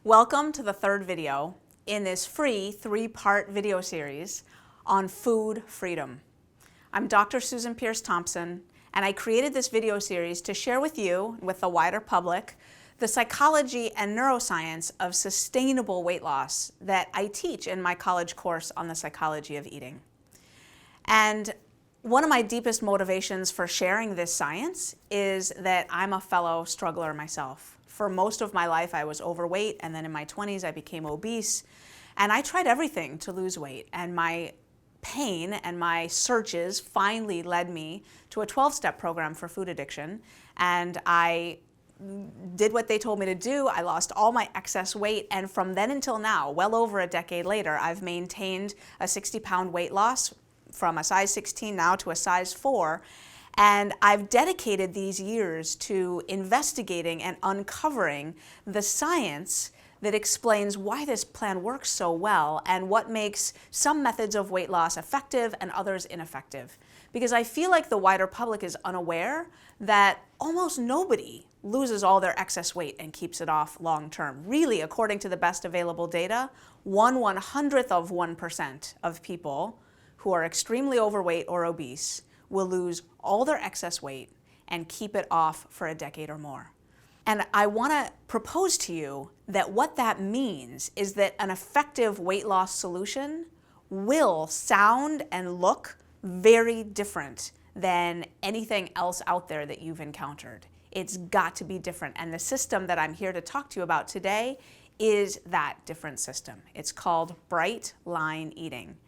Welcome to the third video in this free three-part video series on food freedom. I'm Dr. Susan Peirce Thompson, and I created this video series to share with you, with the wider public, the psychology and neuroscience of sustainable weight loss that I teach in my college course on the psychology of eating. And one of my deepest motivations for sharing this science is that I'm a fellow struggler myself. For most of my life, I was overweight, and then in my 20s, I became obese. And I tried everything to lose weight, and my pain and my searches finally led me to a 12-step program for food addiction. And I did what they told me to do. I lost all my excess weight, and from then until now, well over a decade later, I've maintained a 60-pound weight loss from a size 16 now to a size 4. And I've dedicated these years to investigating and uncovering the science that explains why this plan works so well and what makes some methods of weight loss effective and others ineffective. Because I feel like the wider public is unaware that almost nobody loses all their excess weight and keeps it off long term. Really, according to the best available data, 1/100th of 1% of people who are extremely overweight or obese will lose all their excess weight and keep it off for a decade or more. And I want to propose to you that what that means is that an effective weight loss solution will sound and look very different than anything else out there that you've encountered. It's got to be different. And the system that I'm here to talk to you about today is that different system. It's called Bright Line Eating.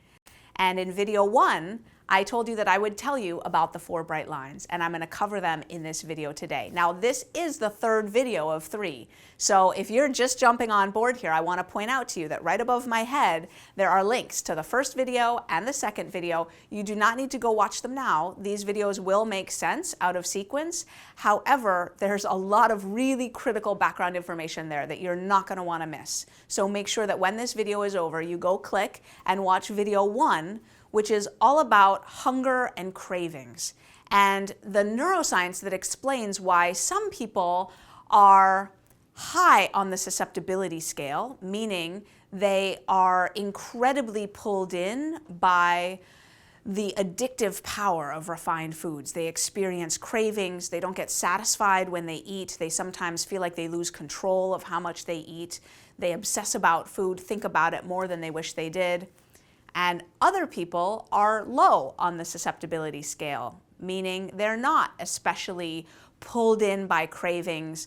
And in video 1, I told you that I would tell you about the 4 bright lines, and I'm going to cover them in this video today. Now, this is the third video of 3. So if you're just jumping on board here, I want to point out to you that right above my head, there are links to the first video and the second video. You do not need to go watch them now. These videos will make sense out of sequence. However, there's a lot of really critical background information there that you're not going to want to miss. So make sure that when this video is over, you go click and watch video 1, which is all about hunger and cravings, and the neuroscience that explains why some people are high on the susceptibility scale, meaning they are incredibly pulled in by the addictive power of refined foods. They experience cravings, they don't get satisfied when they eat, they sometimes feel like they lose control of how much they eat, they obsess about food, think about it more than they wish they did. And other people are low on the susceptibility scale, meaning they're not especially pulled in by cravings.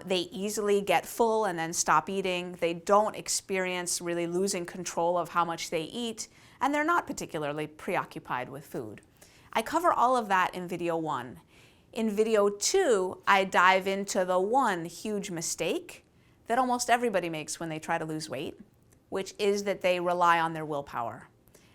They easily get full and then stop eating. They don't experience really losing control of how much they eat, and they're not particularly preoccupied with food. I cover all of that in video 1. In video 2, I dive into the one huge mistake that almost everybody makes when they try to lose weight, which is that they rely on their willpower.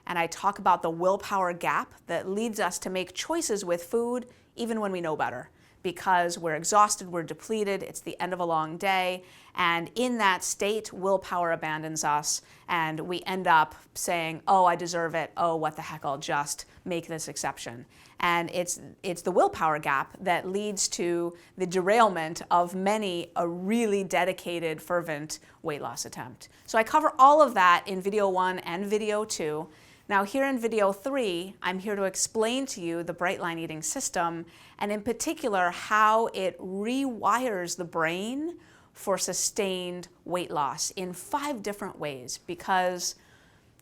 And I talk about the willpower gap that leads us to make choices with food even when we know better, because we're exhausted, we're depleted, it's the end of a long day, and in that state, willpower abandons us, and we end up saying, oh, I deserve it, oh, what the heck, I'll just make this exception. And it's the willpower gap that leads to the derailment of many a really dedicated, fervent weight loss attempt. So I cover all of that in video 1 and video 2. Now here in video 3, I'm here to explain to you the Bright Line Eating system, and in particular how it rewires the brain for sustained weight loss in 5 different ways, because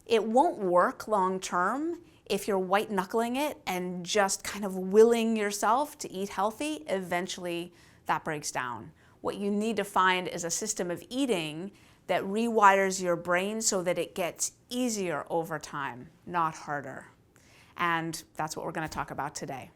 it won't work long term if you're white knuckling it and just kind of willing yourself to eat healthy. Eventually that breaks down. What you need to find is a system of eating that rewires your brain so that it gets easier over time, not harder. And that's what we're going to talk about today.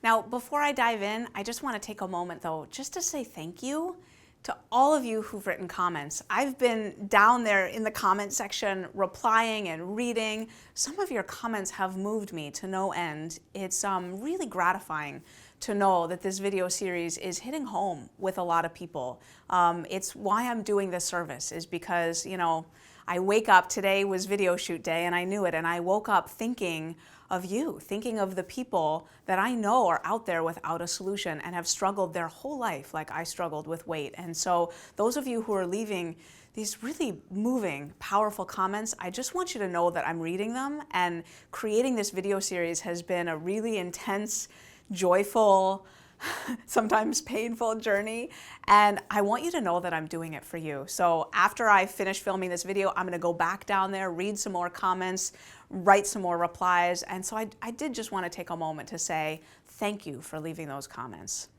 Now, before I dive in, I just want to take a moment though, just to say thank you to all of you who've written comments. I've been down there in the comment section replying and reading. Some of your comments have moved me to no end. It's really gratifying to know that this video series is hitting home with a lot of people. It's why I'm doing this service, is because, I wake up, today was video shoot day, and I knew it, and I woke up thinking of you, thinking of the people that I know are out there without a solution and have struggled their whole life like I struggled with weight. And so those of you who are leaving these really moving, powerful comments, I just want you to know that I'm reading them, and creating this video series has been a really intense, joyful, sometimes painful journey, and I want you to know that I'm doing it for you. So after I finish filming this video, I'm going to go back down there, read some more comments, write some more replies, and so I did just want to take a moment to say thank you for leaving those comments.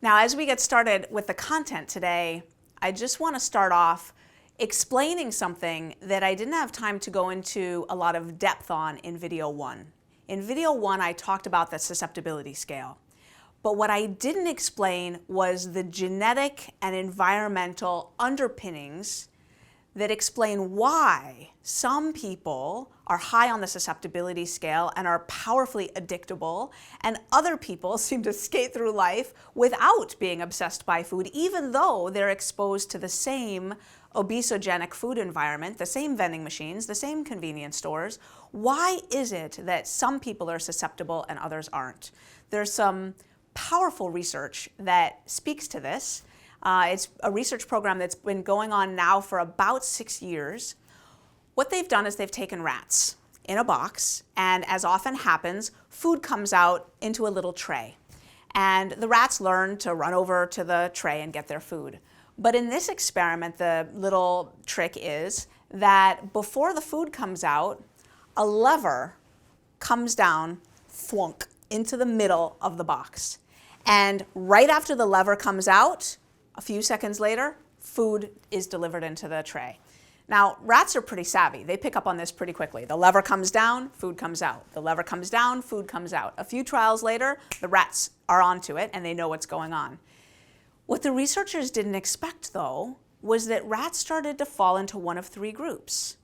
Now, as we get started with the content today, I just want to start off explaining something that I didn't have time to go into a lot of depth on in video 1. In video 1, I talked about the susceptibility scale. But what I didn't explain was the genetic and environmental underpinnings that explain why some people are high on the susceptibility scale and are powerfully addictable, and other people seem to skate through life without being obsessed by food, even though they're exposed to the same obesogenic food environment, the same vending machines, the same convenience stores. Why is it that some people are susceptible and others aren't? There's some powerful research that speaks to this. It's a research program that's been going on now for about 6 years. What they've done is they've taken rats in a box, and as often happens, food comes out into a little tray. And the rats learn to run over to the tray and get their food. But in this experiment, the little trick is that before the food comes out, a lever comes down, thwunk, into the middle of the box. And right after the lever comes out, a few seconds later, food is delivered into the tray. Now, rats are pretty savvy. They pick up on this pretty quickly. The lever comes down, food comes out. The lever comes down, food comes out. A few trials later, the rats are onto it and they know what's going on. What the researchers didn't expect, though, was that rats started to fall into one of 3 groups.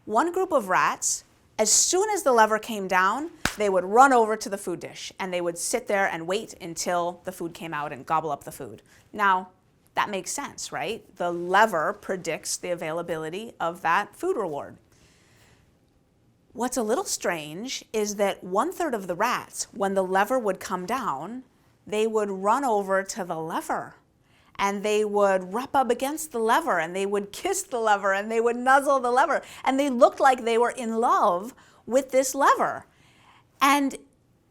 One group of rats, as soon as the lever came down, they would run over to the food dish and they would sit there and wait until the food came out and gobble up the food. Now, that makes sense, right? The lever predicts the availability of that food reward. What's a little strange is that 1/3 of the rats, when the lever would come down, they would run over to the lever and they would rub up against the lever and they would kiss the lever and they would nuzzle the lever, and they looked like they were in love with this lever. And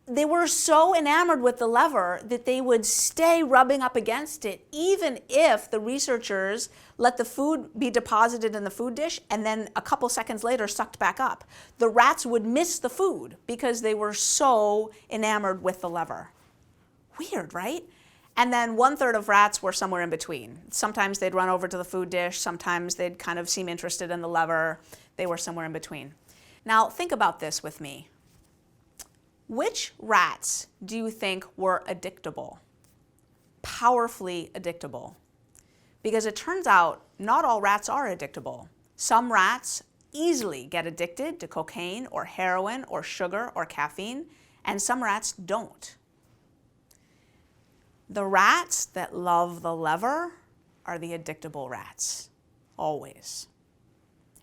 they were so enamored with the lever that they would stay rubbing up against it, even if the researchers let the food be deposited in the food dish and then a couple seconds later sucked back up. The rats would miss the food because they were so enamored with the lever. Weird, right? And then 1/3 of rats were somewhere in between. Sometimes they'd run over to the food dish, sometimes they'd kind of seem interested in the lever. They were somewhere in between. Now, think about this with me. Which rats do you think were addictable? Powerfully addictable. Because it turns out not all rats are addictable. Some rats easily get addicted to cocaine or heroin or sugar or caffeine, and some rats don't. The rats that love the lever are the addictable rats, always.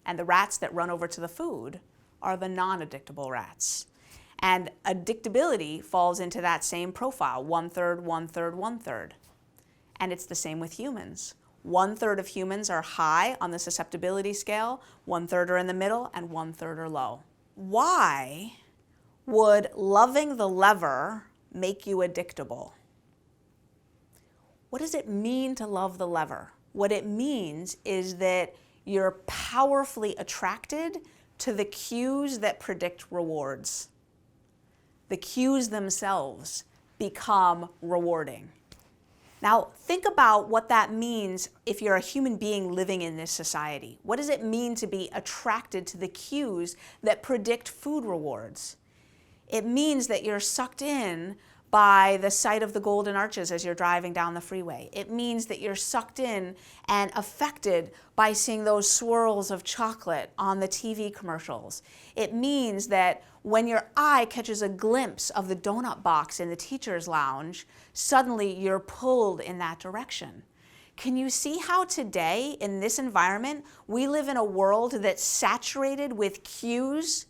And the rats that run over to the food are the non-addictable rats. And addictability falls into that same profile, 1/3, 1/3, 1/3. And it's the same with humans. 1/3 of humans are high on the susceptibility scale, 1/3 are in the middle, and 1/3 are low. Why would loving the lever make you addictable? What does it mean to love the lever? What it means is that you're powerfully attracted to the cues that predict rewards. The cues themselves become rewarding. Now, think about what that means if you're a human being living in this society. What does it mean to be attracted to the cues that predict food rewards? It means that you're sucked in by the sight of the Golden Arches as you're driving down the freeway. It means that you're sucked in and affected by seeing those swirls of chocolate on the TV commercials. It means that when your eye catches a glimpse of the donut box in the teacher's lounge, suddenly you're pulled in that direction. Can you see how today, in this environment, we live in a world that's saturated with cues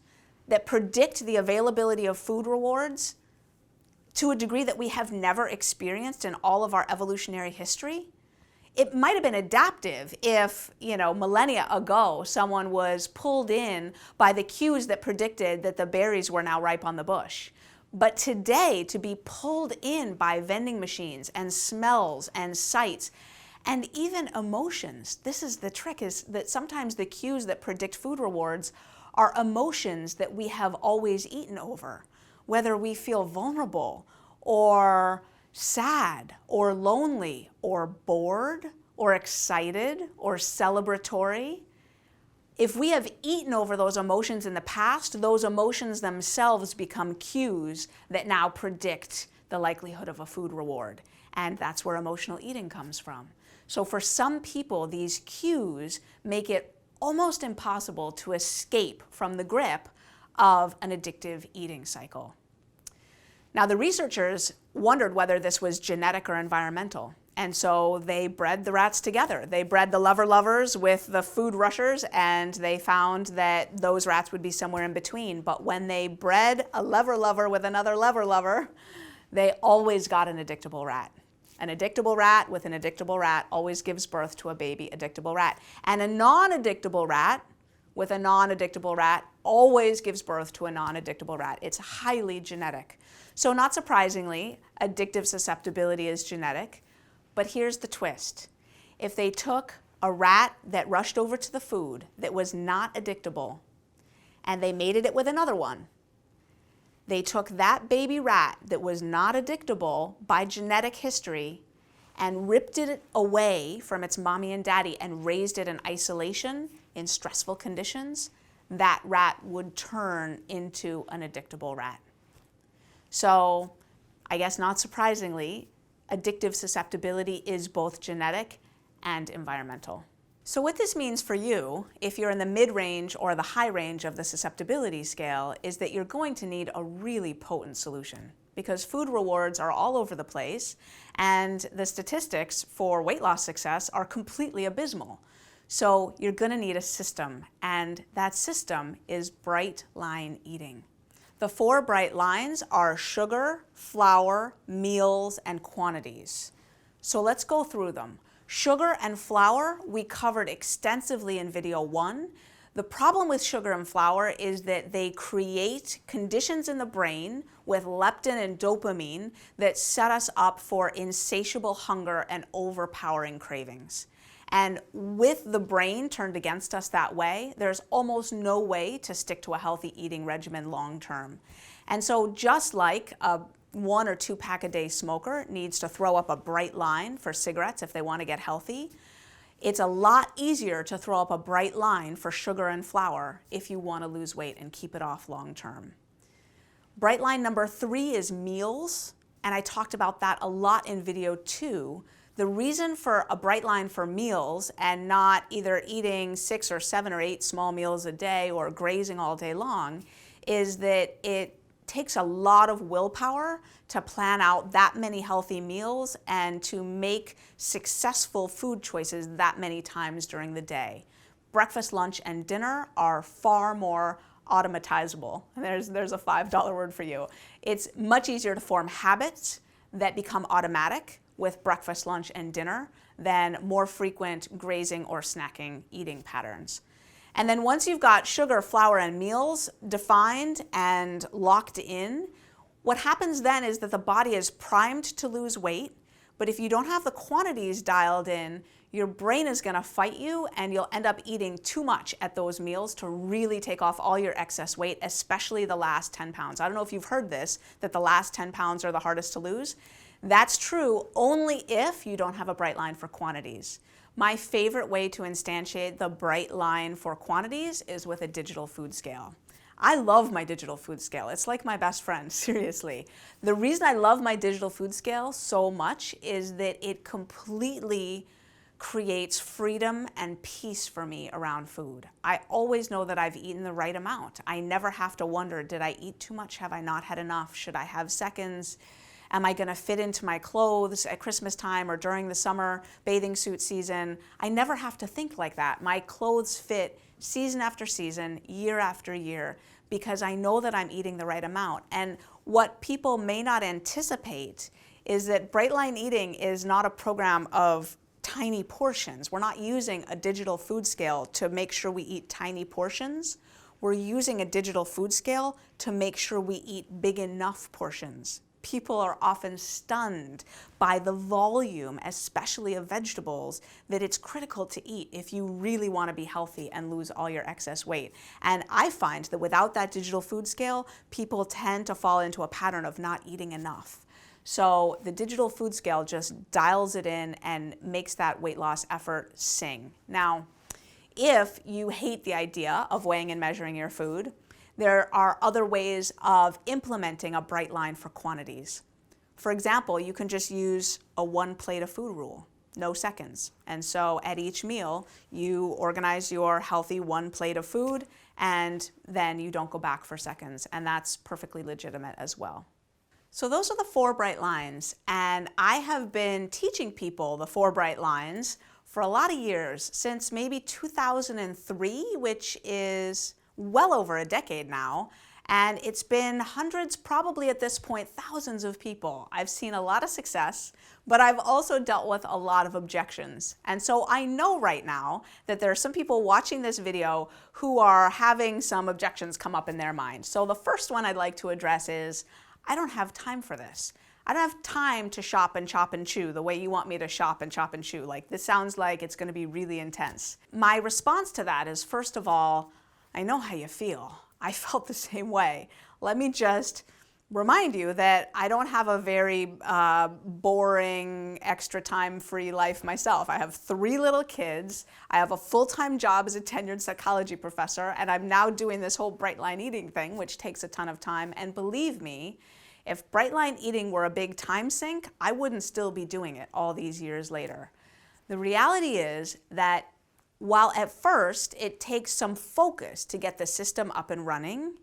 that predict the availability of food rewards to a degree that we have never experienced in all of our evolutionary history? It might have been adaptive if, millennia ago, someone was pulled in by the cues that predicted that the berries were now ripe on the bush. But today, to be pulled in by vending machines and smells and sights and even emotions, this is the trick, is that sometimes the cues that predict food rewards are emotions that we have always eaten over. Whether we feel vulnerable or sad or lonely or bored or excited or celebratory. If we have eaten over those emotions in the past, those emotions themselves become cues that now predict the likelihood of a food reward. And that's where emotional eating comes from. So for some people, these cues make it almost impossible to escape from the grip of an addictive eating cycle. Now, the researchers wondered whether this was genetic or environmental, and so they bred the rats together. They bred the lover-lovers with the food rushers, and they found that those rats would be somewhere in between. But when they bred a lover-lover with another lover-lover, they always got an addictable rat. An addictable rat with an addictable rat always gives birth to a baby addictable rat. And a non-addictable rat with a non-addictable rat always gives birth to a non-addictable rat. It's highly genetic. So not surprisingly, addictive susceptibility is genetic, but here's the twist. If they took a rat that rushed over to the food that was not addictable and they mated it with another one, they took that baby rat that was not addictable by genetic history and ripped it away from its mommy and daddy and raised it in isolation in stressful conditions, that rat would turn into an addictable rat. So I guess not surprisingly, addictive susceptibility is both genetic and environmental. So what this means for you, if you're in the mid-range or the high range of the susceptibility scale, is that you're going to need a really potent solution, because food rewards are all over the place and the statistics for weight loss success are completely abysmal. So you're going to need a system, and that system is bright line eating. The 4 bright lines are sugar, flour, meals, and quantities. So let's go through them. Sugar and flour we covered extensively in video 1. The problem with sugar and flour is that they create conditions in the brain with leptin and dopamine that set us up for insatiable hunger and overpowering cravings. And with the brain turned against us that way, there's almost no way to stick to a healthy eating regimen long term. And so just like a 1 or 2 pack a day smoker needs to throw up a bright line for cigarettes if they want to get healthy, it's a lot easier to throw up a bright line for sugar and flour if you want to lose weight and keep it off long term. Bright line number 3 is meals, and I talked about that a lot in video 2. The reason for a bright line for meals and not either eating 6 or 7 or 8 small meals a day or grazing all day long is that it takes a lot of willpower to plan out that many healthy meals and to make successful food choices that many times during the day. Breakfast, lunch, and dinner are far more automatizable. There's a $5 word for you. It's much easier to form habits that become automatic with breakfast, lunch, and dinner than more frequent grazing or snacking eating patterns. And then once you've got sugar, flour, and meals defined and locked in, what happens then is that the body is primed to lose weight, but if you don't have the quantities dialed in, your brain is going to fight you and you'll end up eating too much at those meals to really take off all your excess weight, especially the last 10 pounds. I don't know if you've heard this, that the last 10 pounds are the hardest to lose. That's true only if you don't have a bright line for quantities. My favorite way to instantiate the bright line for quantities is with a digital food scale. I love my digital food scale. It's like my best friend, seriously. The reason I love my digital food scale so much is that it completely creates freedom and peace for me around food. I always know that I've eaten the right amount. I never have to wonder, did I eat too much? Have I not had enough? Should I have seconds? Am I going to fit into my clothes at Christmas time or during the summer bathing suit season? I never have to think like that. My clothes fit season after season, year after year, because I know that I'm eating the right amount. And what people may not anticipate is that Bright Line Eating is not a program of tiny portions. We're not using a digital food scale to make sure we eat tiny portions. We're using a digital food scale to make sure we eat big enough portions. People are often stunned by the volume, especially of vegetables, that it's critical to eat if you really want to be healthy and lose all your excess weight. And I find that without that digital food scale, people tend to fall into a pattern of not eating enough. So the digital food scale just dials it in and makes that weight loss effort sing. Now, if you hate the idea of weighing and measuring your food, there are other ways of implementing a bright line for quantities. For example, you can just use a 1 plate of food rule, no seconds. And so at each meal, you organize your healthy 1 plate of food, and then you don't go back for seconds. And that's perfectly legitimate as well. So those are the 4 bright lines. And I have been teaching people the 4 bright lines for a lot of years, since maybe 2003, which is well over a decade now, and it's been hundreds, probably at this point, thousands of people. I've seen a lot of success, but I've also dealt with a lot of objections. And so I know right now that there are some people watching this video who are having some objections come up in their mind. So the first one I'd like to address is, I don't have time for this. I don't have time to shop and chop and chew the way you want me to shop and chop and chew. Like, this sounds like it's going to be really intense. My response to that is, first of all, I know how you feel. I felt the same way. Let me just remind you that I don't have a very boring, extra time-free life myself. I have 3 little kids. I have a full-time job as a tenured psychology professor, and I'm now doing this whole Bright Line Eating thing, which takes a ton of time. And believe me, if Bright Line Eating were a big time sink, I wouldn't still be doing it all these years later. The reality is that while at first it takes some focus to get the system up and running,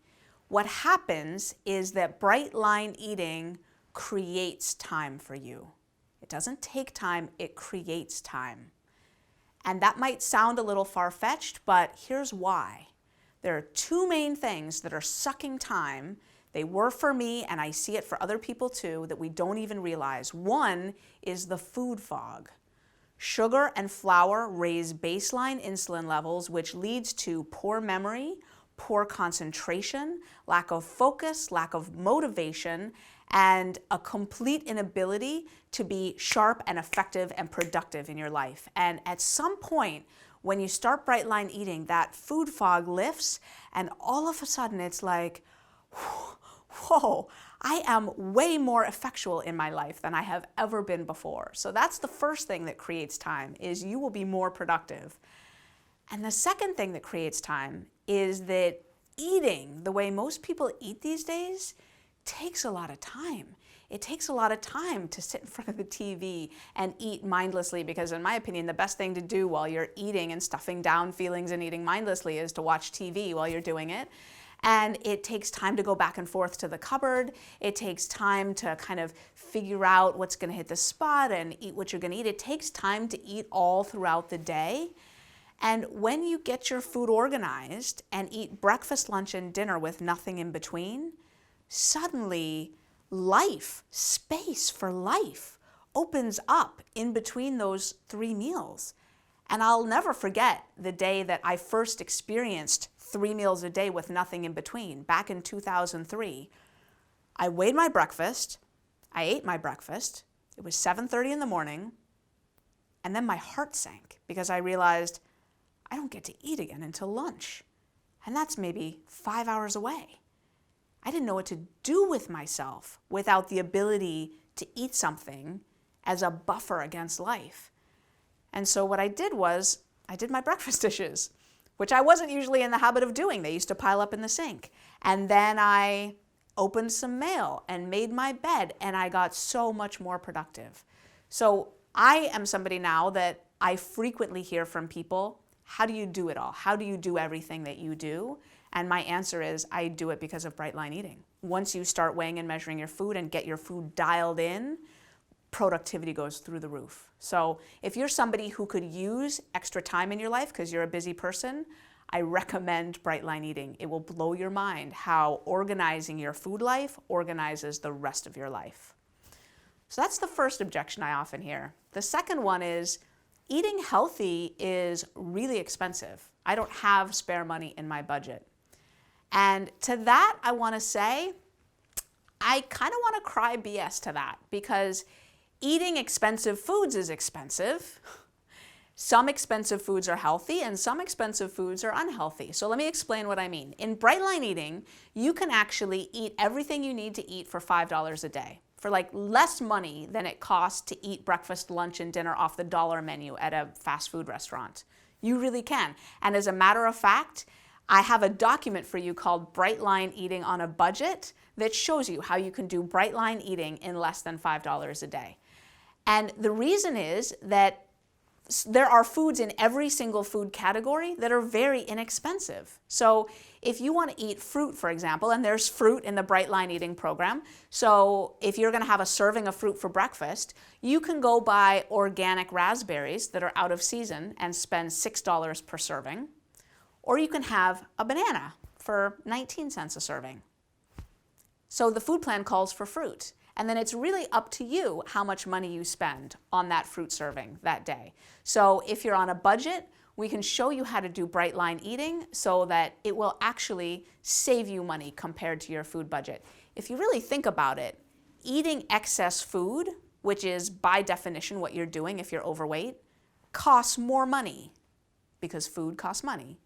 what happens is that Bright Line Eating creates time for you. It doesn't take time, it creates time. And that might sound a little far-fetched, but here's why. There are 2 main things that are sucking time. They were for me, and I see it for other people too, that we don't even realize. One is the food fog. Sugar and flour raise baseline insulin levels, which leads to poor memory, poor concentration, lack of focus, lack of motivation, and a complete inability to be sharp and effective and productive in your life. And at some point, when you start Bright Line Eating, that food fog lifts, and all of a sudden it's like, whoa, I am way more effectual in my life than I have ever been before. So that's the first thing that creates time, is you will be more productive. And the second thing that creates time is that eating the way most people eat these days takes a lot of time. It takes a lot of time to sit in front of the TV and eat mindlessly, because in my opinion, the best thing to do while you're eating and stuffing down feelings and eating mindlessly is to watch TV while you're doing it. And it takes time to go back and forth to the cupboard. It takes time to kind of figure out what's going to hit the spot and eat what you're going to eat. It takes time to eat all throughout the day. And when you get your food organized and eat breakfast, lunch, and dinner with nothing in between, suddenly life, space for life, opens up in between those 3 meals. And I'll never forget the day that I first experienced 3 meals a day with nothing in between, back in 2003. I weighed my breakfast, I ate my breakfast, it was 7:30 in the morning, and then my heart sank because I realized I don't get to eat again until lunch. And that's maybe 5 hours away. I didn't know what to do with myself without the ability to eat something as a buffer against life. And so what I did was, I did my breakfast dishes, which I wasn't usually in the habit of doing. They used to pile up in the sink. And then I opened some mail and made my bed, and I got so much more productive. So I am somebody now that I frequently hear from people, how do you do it all? How do you do everything that you do? And my answer is, I do it because of Bright Line Eating. Once you start weighing and measuring your food and get your food dialed in, productivity goes through the roof. So if you're somebody who could use extra time in your life because you're a busy person, I recommend Bright Line Eating. It will blow your mind how organizing your food life organizes the rest of your life. So that's the first objection I often hear. The second one is, eating healthy is really expensive. I don't have spare money in my budget. And to that, I want to say, I kind of want to cry BS to that, because eating expensive foods is expensive. Some expensive foods are healthy and some expensive foods are unhealthy. So let me explain what I mean. In Bright Line Eating, you can actually eat everything you need to eat for $5 a day, for like less money than it costs to eat breakfast, lunch, and dinner off the dollar menu at a fast food restaurant. You really can. And as a matter of fact, I have a document for you called Bright Line Eating on a Budget that shows you how you can do Bright Line Eating in less than $5 a day. And the reason is that there are foods in every single food category that are very inexpensive. So if you want to eat fruit, for example, and there's fruit in the Bright Line Eating program, so if you're going to have a serving of fruit for breakfast, you can go buy organic raspberries that are out of season and spend $6 per serving, or you can have a banana for 19 cents a serving. So the food plan calls for fruit. And then it's really up to you how much money you spend on that fruit serving that day. So if you're on a budget, we can show you how to do Bright Line Eating so that it will actually save you money compared to your food budget. If you really think about it, eating excess food, which is by definition what you're doing if you're overweight, costs more money, because food costs money,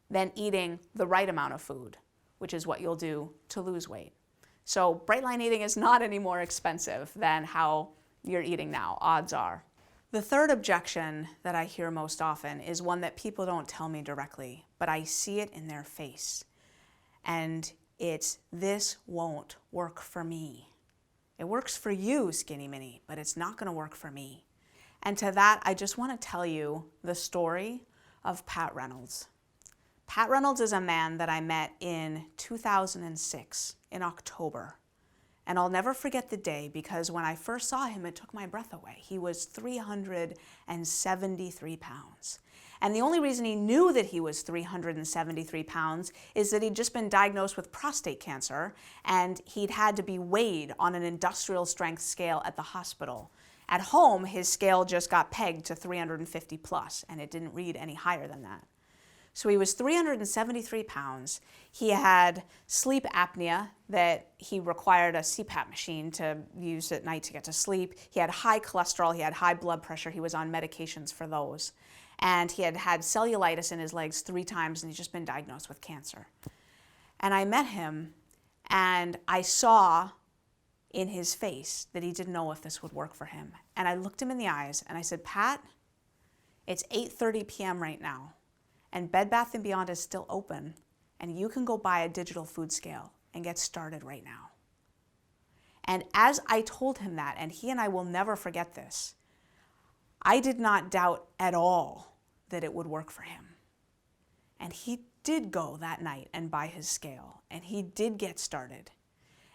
than eating the right amount of food, which is what you'll do to lose weight. So Bright Line Eating is not any more expensive than how you're eating now, odds are. The third objection that I hear most often is one that people don't tell me directly, but I see it in their face. And it's, this won't work for me. It works for you, Skinny Minnie, but it's not going to work for me. And to that, I just want to tell you the story of Pat Reynolds. Pat Reynolds is a man that I met in 2006 in October. And I'll never forget the day, because when I first saw him, it took my breath away. He was 373 pounds. And the only reason he knew that he was 373 pounds is that he'd just been diagnosed with prostate cancer, and he'd had to be weighed on an industrial strength scale at the hospital. At home, his scale just got pegged to 350 plus, and it didn't read any higher than that. So he was 373 pounds. He had sleep apnea, that he required a CPAP machine to use at night to get to sleep. He had high cholesterol, he had high blood pressure, he was on medications for those. And he had had cellulitis in his legs 3 times, and he's just been diagnosed with cancer. And I met him, and I saw in his face that he didn't know if this would work for him. And I looked him in the eyes, and I said, Pat, it's 8:30 p.m. right now. And Bed Bath & Beyond is still open, and you can go buy a digital food scale and get started right now. And as I told him that, and he and I will never forget this, I did not doubt at all that it would work for him. And he did go that night and buy his scale, and he did get started.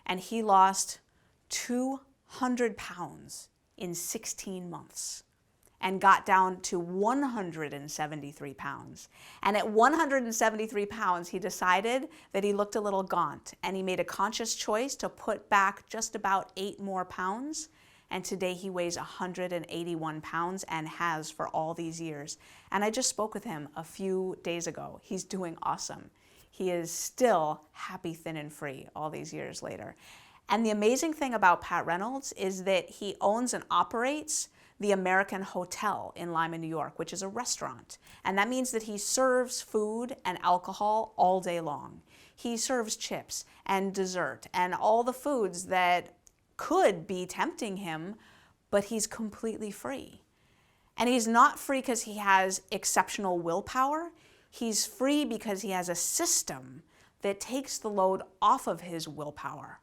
And he lost 200 pounds in 16 months. And got down to 173 pounds. And at 173 pounds, he decided that he looked a little gaunt, and he made a conscious choice to put back just about 8 more pounds. And today he weighs 181 pounds and has for all these years. And I just spoke with him a few days ago. He's doing awesome. He is still happy, thin, and free all these years later. And the amazing thing about Pat Reynolds is that he owns and operates the American Hotel in Lima, New York, which is a restaurant. And that means that he serves food and alcohol all day long. He serves chips and dessert and all the foods that could be tempting him, but he's completely free. And he's not free because he has exceptional willpower. He's free because he has a system that takes the load off of his willpower,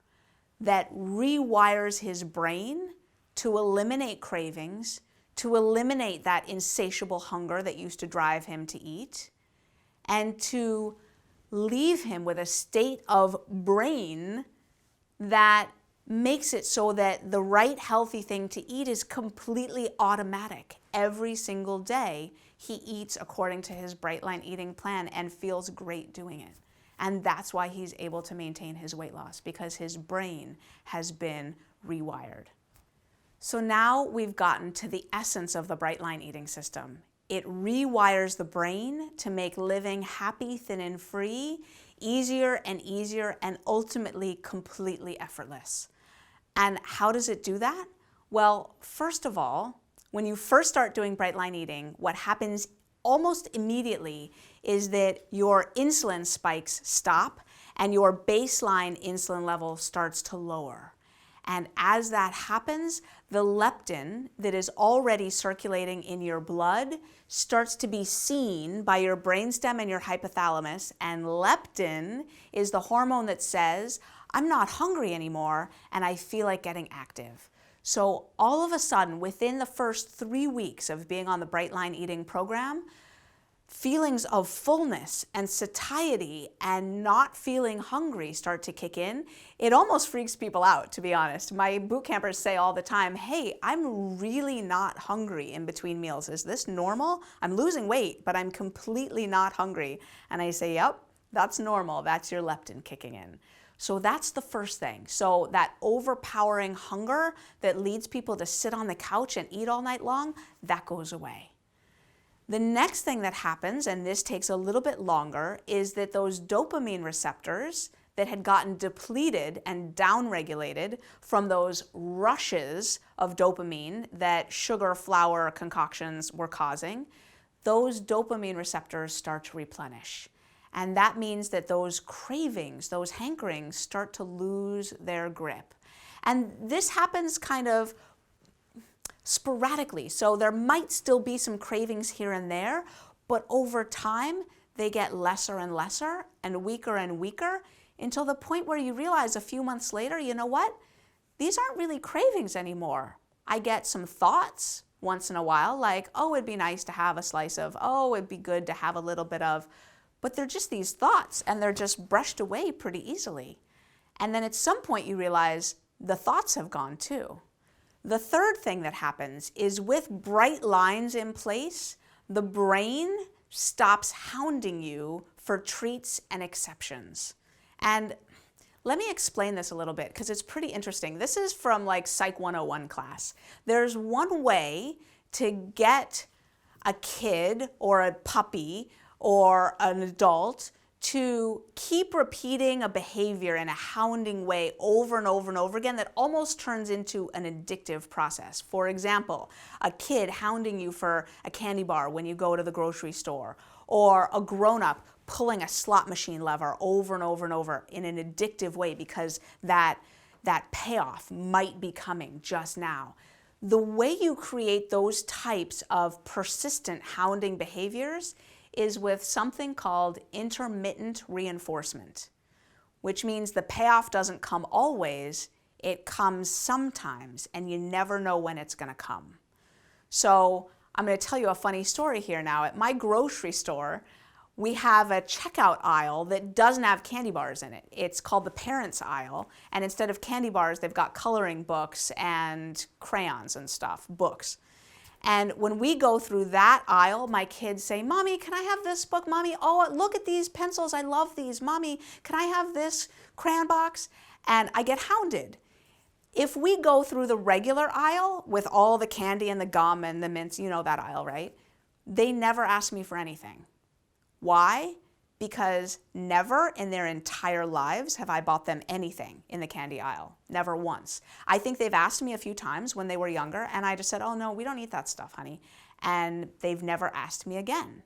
that rewires his brain to eliminate cravings, to eliminate that insatiable hunger that used to drive him to eat, and to leave him with a state of brain that makes it so that the right healthy thing to eat is completely automatic. Every single day, he eats according to his Bright Line eating plan and feels great doing it. And that's why he's able to maintain his weight loss, because his brain has been rewired. So now we've gotten to the essence of the Bright Line eating system. It rewires the brain to make living happy, thin, and free easier and easier, and ultimately completely effortless. And how does it do that? Well, first of all, when you first start doing Bright Line eating, what happens almost immediately is that your insulin spikes stop and your baseline insulin level starts to lower. And as that happens, the leptin that is already circulating in your blood starts to be seen by your brainstem and your hypothalamus. And leptin is the hormone that says, I'm not hungry anymore and I feel like getting active. So all of a sudden, within the first 3 weeks of being on the Bright Line eating program, feelings of fullness and satiety and not feeling hungry start to kick in. It almost freaks people out, to be honest. My boot campers say all the time, hey, I'm really not hungry in between meals. Is this normal? I'm losing weight, but I'm completely not hungry. And I say, yep, that's normal. That's your leptin kicking in. So that's the first thing. So that overpowering hunger that leads people to sit on the couch and eat all night long, that goes away. The next thing that happens, and this takes a little bit longer, is that those dopamine receptors that had gotten depleted and downregulated from those rushes of dopamine that sugar, flour concoctions were causing, those dopamine receptors start to replenish. And that means that those cravings, those hankerings start to lose their grip. And this happens kind of sporadically. So there might still be some cravings here and there, but over time, they get lesser and lesser and weaker until the point where you realize a few months later, you know what? These aren't really cravings anymore. I get some thoughts once in a while, like, oh, it'd be nice to have a slice of, oh, it'd be good to have a little bit of, but they're just these thoughts and they're just brushed away pretty easily. And then at some point you realize the thoughts have gone too. The third thing that happens is with bright lines in place, the brain stops hounding you for treats and exceptions. And let me explain this a little bit because it's pretty interesting. This is from like Psych 101 class. There's one way to get a kid or a puppy or an adult to keep repeating a behavior in a hounding way over and over and over again that almost turns into an addictive process. For example, a kid hounding you for a candy bar when you go to the grocery store, or a grown-up pulling a slot machine lever over and over and over in an addictive way because that payoff might be coming just now. The way you create those types of persistent hounding behaviors is with something called intermittent reinforcement, which means the payoff doesn't come always, it comes sometimes, and you never know when it's going to come. So I'm going to tell you a funny story here now. At my grocery store, we have a checkout aisle that doesn't have candy bars in it. It's called the parents aisle, and instead of candy bars, they've got coloring books and crayons and stuff, books. And when we go through that aisle, my kids say, Mommy, can I have this book? Mommy, oh, look at these pencils. I love these. Mommy, can I have this crayon box? And I get hounded. If we go through the regular aisle with all the candy and the gum and the mints, you know that aisle, right? They never ask me for anything. Why? Because never in their entire lives have I bought them anything in the candy aisle. Never once. I think they've asked me a few times when they were younger, and I just said, oh no, we don't eat that stuff, honey. And they've never asked me again.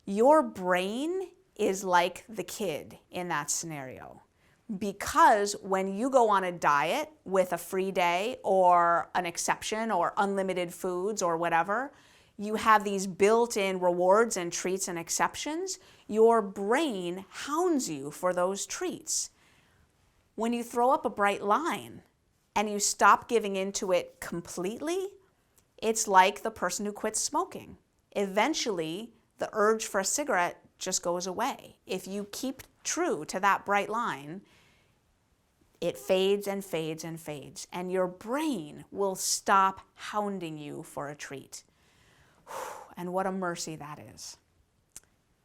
Your brain is like the kid in that scenario. Because when you go on a diet with a free day or an exception or unlimited foods or whatever, you have these built-in rewards and treats and exceptions, your brain hounds you for those treats. When you throw up a bright line and you stop giving into it completely, it's like the person who quits smoking. Eventually, the urge for a cigarette just goes away. If you keep true to that bright line, it fades and fades and fades, and your brain will stop hounding you for a treat. And what a mercy that is.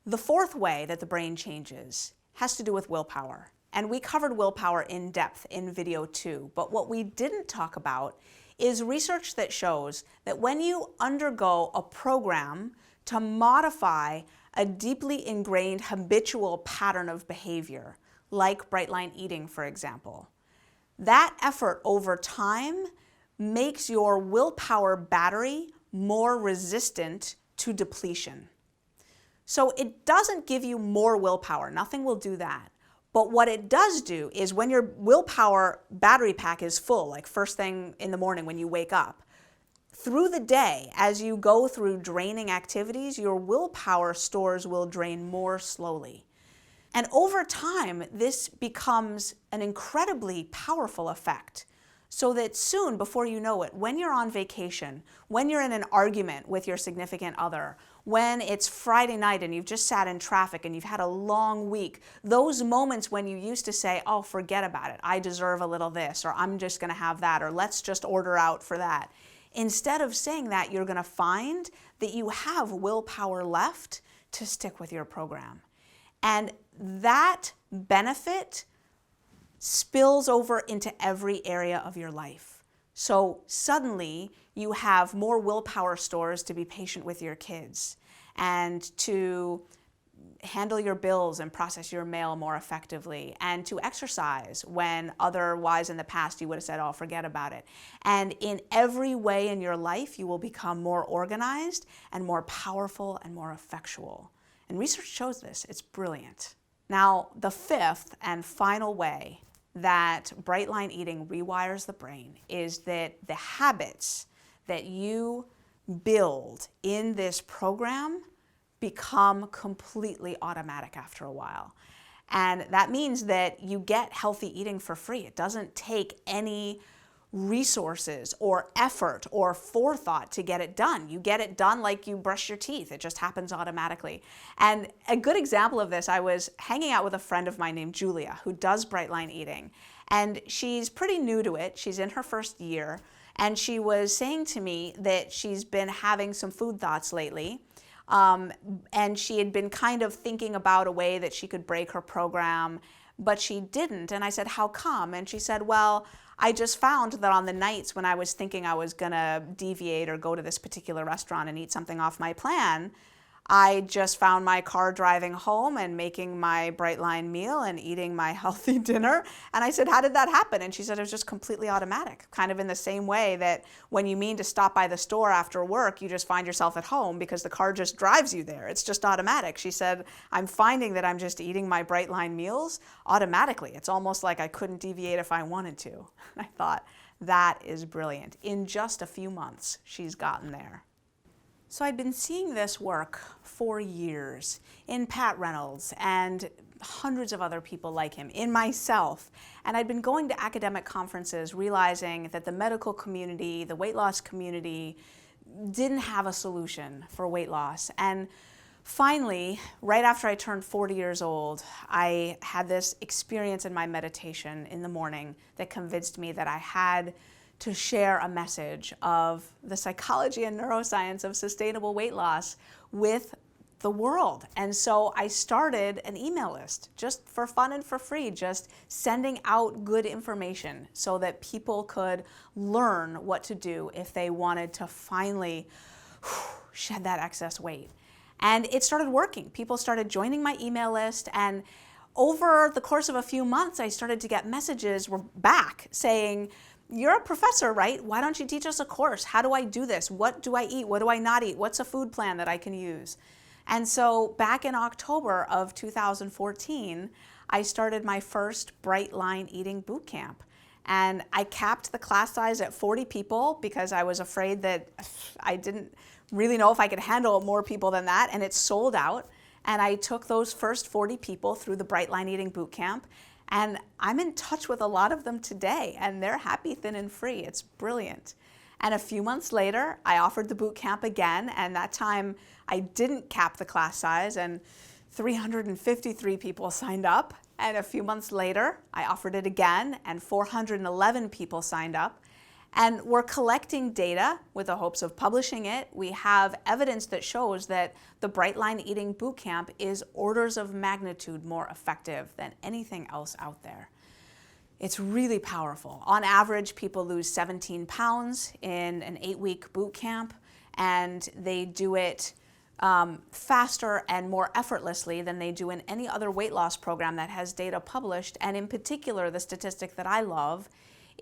The fourth way that the brain changes has to do with willpower. And we covered willpower in depth in video 2, but what we didn't talk about is research that shows that when you undergo a program to modify a deeply ingrained habitual pattern of behavior, like bright line eating, for example, that effort over time makes your willpower battery more resistant to depletion. So it doesn't give you more willpower, nothing will do that. But what it does do is when your willpower battery pack is full, like first thing in the morning when you wake up, through the day, as you go through draining activities, your willpower stores will drain more slowly. And over time, this becomes an incredibly powerful effect. So that soon, before you know it, when you're on vacation, when you're in an argument with your significant other, when it's Friday night and you've just sat in traffic and you've had a long week, those moments when you used to say, oh, forget about it, I deserve a little this, or I'm just gonna have that, or let's just order out for that. Instead of saying that, you're gonna find that you have willpower left to stick with your program. And that benefit spills over into every area of your life. So suddenly you have more willpower stores to be patient with your kids and to handle your bills and process your mail more effectively and to exercise when otherwise in the past you would have said, oh, forget about it. And in every way in your life, you will become more organized and more powerful and more effectual. And research shows this. It's brilliant. Now, the fifth and final way that bright line eating rewires the brain is that the habits that you build in this program become completely automatic after a while. And that means that you get healthy eating for free. It doesn't take any resources or effort or forethought to get it done. You get it done like you brush your teeth. It just happens automatically. And a good example of this, I was hanging out with a friend of mine named Julia who does bright line eating. And she's pretty new to it. She's in her first year. And she was saying to me that she's been having some food thoughts lately. And she had been kind of thinking about a way that she could break her program, but she didn't. And I said, how come? And she said, well, I just found that on the nights when I was thinking I was gonna deviate or go to this particular restaurant and eat something off my plan, I just found my car driving home and making my bright line meal and eating my healthy dinner. And I said, how did that happen? And she said, it was just completely automatic, kind of in the same way that when you mean to stop by the store after work, you just find yourself at home because the car just drives you there. It's just automatic. She said, I'm finding that I'm just eating my bright line meals automatically. It's almost like I couldn't deviate if I wanted to. And I thought, that is brilliant. In just a few months, she's gotten there. So I'd been seeing this work for years in Pat Reynolds and hundreds of other people like him, in myself. And I'd been going to academic conferences realizing that the medical community, the weight loss community, didn't have a solution for weight loss. And finally, right after I turned 40 years old, I had this experience in my meditation in the morning that convinced me that I had to share a message of the psychology and neuroscience of sustainable weight loss with the world. And so I started an email list just for fun and for free, just sending out good information so that people could learn what to do if they wanted to finally shed that excess weight. And it started working. People started joining my email list, and over the course of a few months, I started to get messages back saying, you're a professor, right? Why don't you teach us a course? How do I do this? What do I eat? What do I not eat? What's a food plan that I can use? And so back in October of 2014, I started my first Bright Line Eating Bootcamp. And I capped the class size at 40 people because I was afraid that I didn't really know if I could handle more people than that, and it sold out. And I took those first 40 people through the Bright Line Eating Bootcamp, and I'm in touch with a lot of them today, and they're happy, thin, and free. It's brilliant. And a few months later, I offered the boot camp again, and that time I didn't cap the class size, and 353 people signed up. And a few months later, I offered it again, and 411 people signed up. And we're collecting data with the hopes of publishing it. We have evidence that shows that the Bright Line Eating Bootcamp is orders of magnitude more effective than anything else out there. It's really powerful. On average, people lose 17 pounds in an 8-week boot camp, and they do it faster and more effortlessly than they do in any other weight loss program that has data published. And in particular, the statistic that I love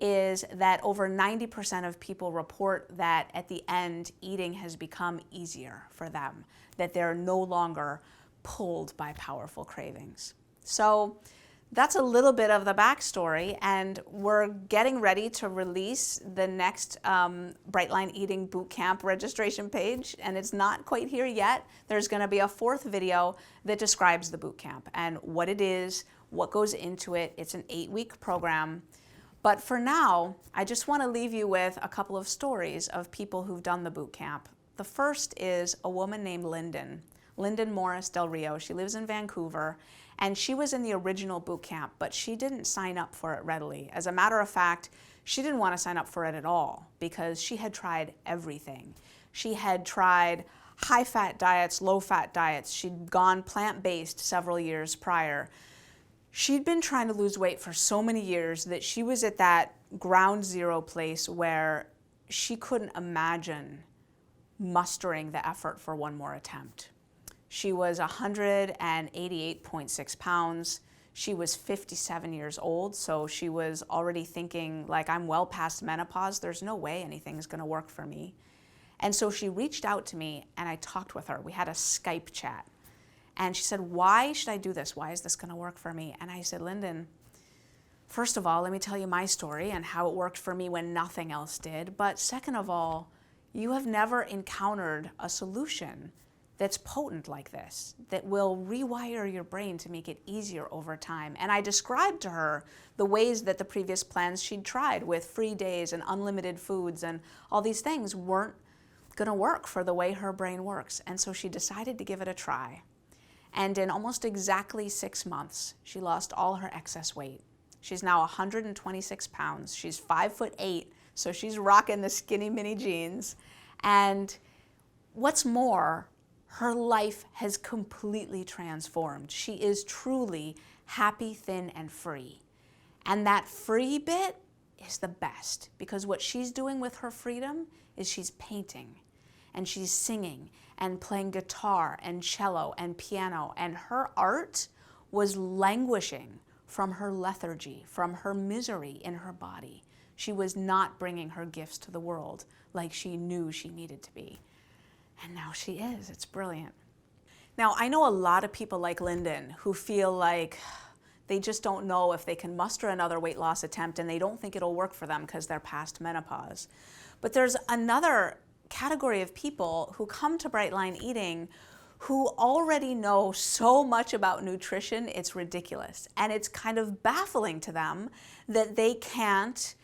is that over 90% of people report that at the end, eating has become easier for them, that they're no longer pulled by powerful cravings. So that's a little bit of the backstory, and we're getting ready to release the next Bright Line Eating Bootcamp registration page, and it's not quite here yet. There's going to be a 4th video that describes the bootcamp and what it is, what goes into it. It's an 8-week program. But for now, I just want to leave you with a couple of stories of people who've done the boot camp. The first is a woman named Lyndon Morris Del Rio. She lives in Vancouver, and she was in the original boot camp, but she didn't sign up for it readily. As a matter of fact, she didn't want to sign up for it at all because she had tried everything. She had tried high-fat diets, low-fat diets. She'd gone plant-based several years prior. She'd been trying to lose weight for so many years that she was at that ground zero place where she couldn't imagine mustering the effort for one more attempt. She was 188.6 pounds. She was 57 years old, so she was already thinking, like, I'm well past menopause. There's no way anything's going to work for me. And so she reached out to me, and I talked with her. We had a Skype chat. And she said, why should I do this? Why is this going to work for me? And I said, Lyndon, first of all, let me tell you my story and how it worked for me when nothing else did. But second of all, you have never encountered a solution that's potent like this, that will rewire your brain to make it easier over time. And I described to her the ways that the previous plans she'd tried with free days and unlimited foods and all these things weren't going to work for the way her brain works. And so she decided to give it a try. And in almost exactly 6 months, she lost all her excess weight. She's now 126 pounds. She's 5'8", so she's rocking the skinny mini jeans. And what's more, her life has completely transformed. She is truly happy, thin, and free. And that free bit is the best, because what she's doing with her freedom is she's painting, and she's singing, and playing guitar and cello and piano, and her art was languishing from her lethargy, from her misery in her body. She was not bringing her gifts to the world like she knew she needed to be. And now she is. It's brilliant. Now, I know a lot of people like Lyndon who feel like they just don't know if they can muster another weight loss attempt, and they don't think it'll work for them because they're past menopause. But there's another category of people who come to Bright Line Eating who already know so much about nutrition, it's ridiculous. And it's kind of baffling to them that they can't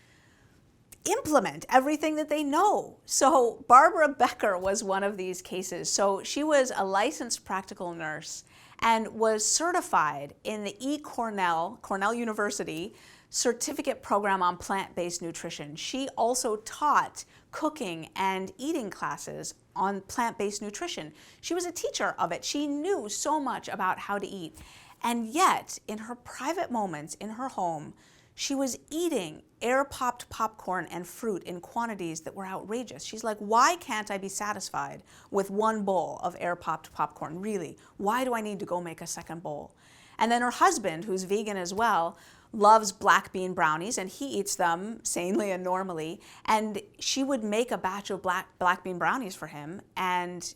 implement everything that they know. So Barbara Becker was one of these cases. So she was a licensed practical nurse and was certified in the Cornell University certificate program on plant-based nutrition. She also taught cooking and eating classes on plant-based nutrition. She was a teacher of it. She knew so much about how to eat. And yet, in her private moments in her home, she was eating air-popped popcorn and fruit in quantities that were outrageous. She's like, why can't I be satisfied with one bowl of air-popped popcorn? Really, why do I need to go make a second bowl? And then her husband, who's vegan as well, loves black bean brownies, and he eats them sanely and normally. And she would make a batch of black bean brownies for him, and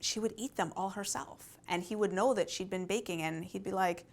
she would eat them all herself. And he would know that she'd been baking, and he'd be like,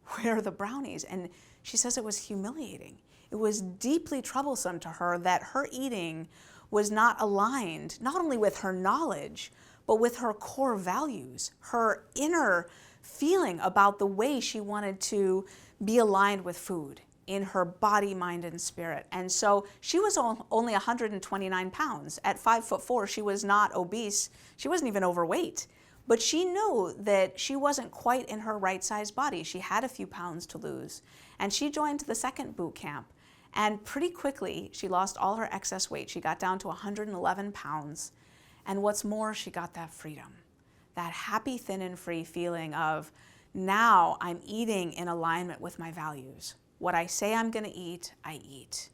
where are the brownies? And she says it was humiliating. It was deeply troublesome to her that her eating was not aligned, not only with her knowledge, but with her core values, her inner feeling about the way she wanted to be aligned with food in her body, mind, and spirit. And so she was only 129 pounds. At 5'4", she was not obese. She wasn't even overweight. But she knew that she wasn't quite in her right size body. She had a few pounds to lose. And she joined the second boot camp. And pretty quickly, she lost all her excess weight. She got down to 111 pounds. And what's more, she got that freedom, that happy, thin, and free feeling of, now I'm eating in alignment with my values. What I say I'm going to eat, I eat.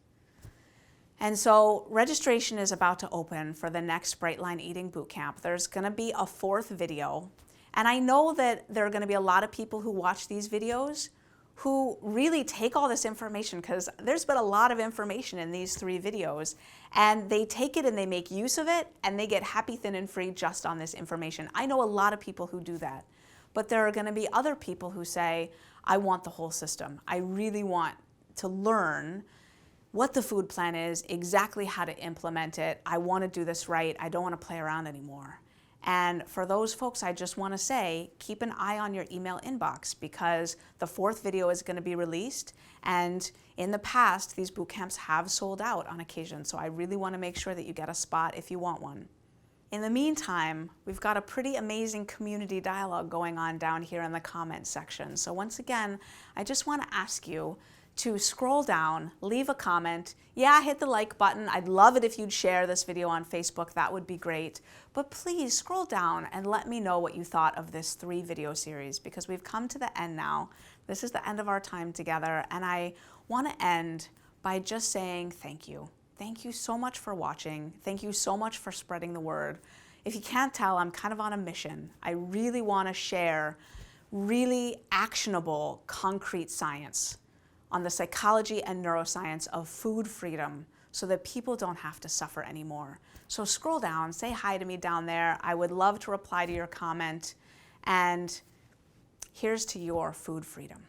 And so registration is about to open for the next Bright Line Eating Bootcamp. There's going to be a 4th video. And I know that there are going to be a lot of people who watch these videos who really take all this information, because there's been a lot of information in these 3 videos, and they take it and they make use of it, and they get happy, thin, and free just on this information. I know a lot of people who do that. But there are going to be other people who say, I want the whole system. I really want to learn what the food plan is, exactly how to implement it. I want to do this right. I don't want to play around anymore. And for those folks, I just want to say, keep an eye on your email inbox, because the 4th video is going to be released. And in the past, these boot camps have sold out on occasion. So I really want to make sure that you get a spot if you want one. In the meantime, we've got a pretty amazing community dialogue going on down here in the comments section. So once again, I just want to ask you to scroll down, leave a comment. Yeah, hit the like button. I'd love it if you'd share this video on Facebook. That would be great. But please scroll down and let me know what you thought of this 3 video series, because we've come to the end now. This is the end of our time together, and I want to end by just saying thank you. Thank you so much for watching. Thank you so much for spreading the word. If you can't tell, I'm kind of on a mission. I really want to share really actionable, concrete science on the psychology and neuroscience of food freedom, so that people don't have to suffer anymore. So scroll down, say hi to me down there. I would love to reply to your comment. And here's to your food freedom.